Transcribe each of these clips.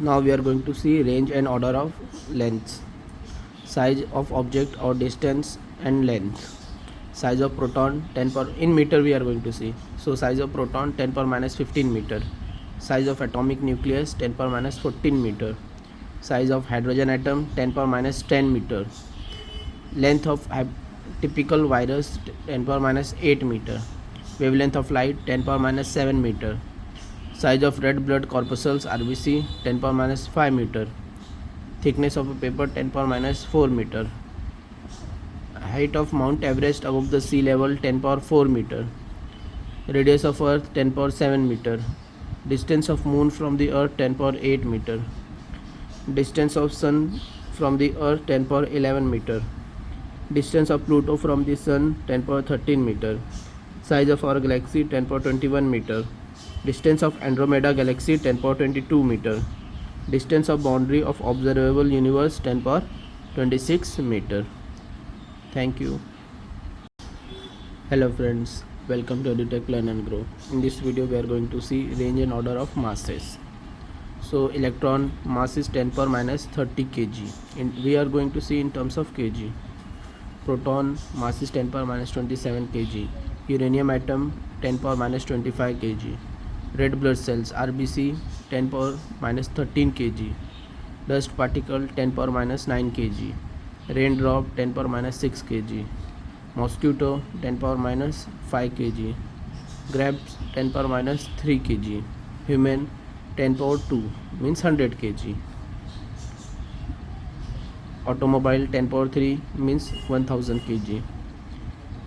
Now we are going to see range and order of lengths, size of object or distance and length. Size of proton 10 per in meter we are going to see. So size of proton 10 per minus 15 meter. Size of atomic nucleus 10 per minus 14 meter. Size of hydrogen atom 10 per minus 10 meter. Length of typical virus 10 per minus 8 meter. Wavelength of light 10 per minus 7 meter. Size of red blood corpuscles RBC 10 per minus 5 meter. Thickness of a paper 10 per minus 4 meter. Height of Mount Everest above the sea level 10 power 4 meter. Radius of Earth 10 power 7 meter. Distance of Moon from the Earth 10 power 8 meter. Distance of Sun from the Earth 10 power 11 meter. Distance of Pluto from the Sun 10 power 13 meter. Size of our galaxy 10 power 21 meter. Distance of Andromeda galaxy 10 power 22 meter. Distance of boundary of observable universe 10 power 26 meter. Thank you. Hello friends, welcome to edutech learn and grow. In this video we are going to see range and order of masses. So electron mass is 10 per minus 30 kg. We are going to see in terms of kg. Proton mass is 10 per minus 27 kg. Uranium atom 10 per minus 25 kg. Red blood cells RBC 10 per minus 13 kg. Dust particle 10 per minus 9 kg. Raindrop 10 per minus 6 kg. Mosquito 10 per minus 5 kg. Grapes 10 per minus 3 kg. Human 10 power 2 means 100 kg. Automobile 10 power 3 means 1000 kg.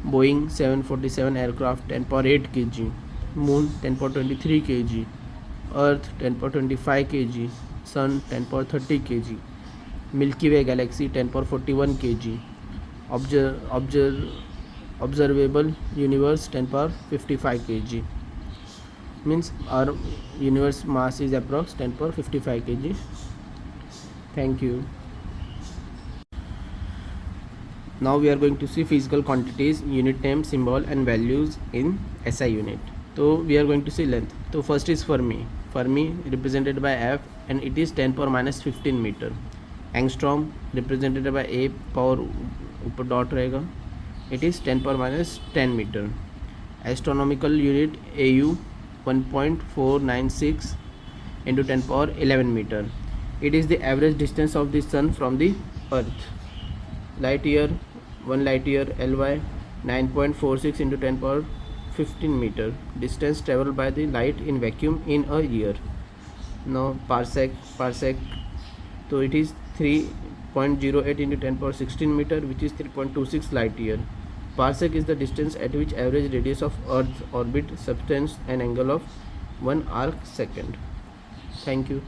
Boeing 747 aircraft 10 power 8 kg. Moon 10 power 23 kg. Earth 10 power 25 kg. Sun 10 power 30 kg. Milky Way galaxy 10 power 41 kg. Observable universe 10 power 55 kg. Means our universe mass is approx 10 power 55 kg. Thank you. Now we are going to see physical quantities, unit name, symbol and values in SI unit. So we are going to see length. So first is Fermi. Fermi represented by F and it is 10 power minus 15 meter. Angstrom represented by A power ऊपर dot रहेगा. It is 10 power minus 10 meter. Astronomical unit AU 1.496 into 10 power 11 meter. It is the average distance of the sun from the earth. Light year, 1 light year LY 9.46 into 10 power 15 meter. Distance traveled by the light in vacuum in a year. Now parsec. So it is 3.08 into 10 power 16 meter, which is 3.26 light year. Parsec is the distance at which average radius of Earth orbit subtends an angle of 1 arc second. Thank you.